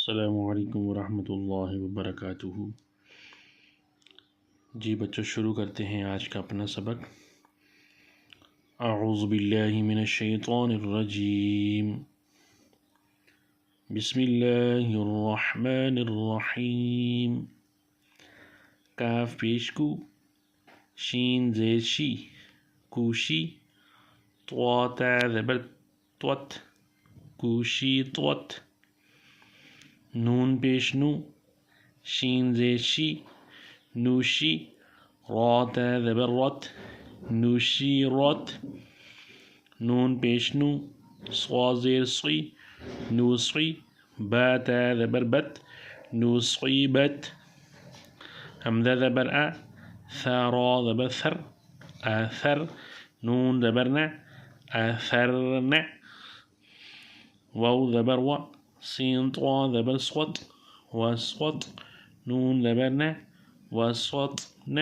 السلام علیکم ورحمۃ اللہ وبرکاتہ۔ جی بچوں، شروع کرتے ہیں آج کا اپنا سبق۔ اعوذ باللہ من الشیطان الرجیم، بسم اللہ الرحمن الرحیم۔ کاف پیش کو، شین زیر شی، کوشی، طوا تا زبر توت، کوشی توت۔ نون پیش نو، شین زیر شی، نوشی، را تا زبر رت، نوشی رت۔ نون پیش نو، صا زیر صی، نوصی، با تا زبر بت، نوصی بت۔ حمزہ زبر آ، ثا را زبر ثر، آثر۔ نون زبر نا، آثرن۔ واو زبر و، سین طوا زبر صوت، وسط۔ نون زبر نا، وسطن۔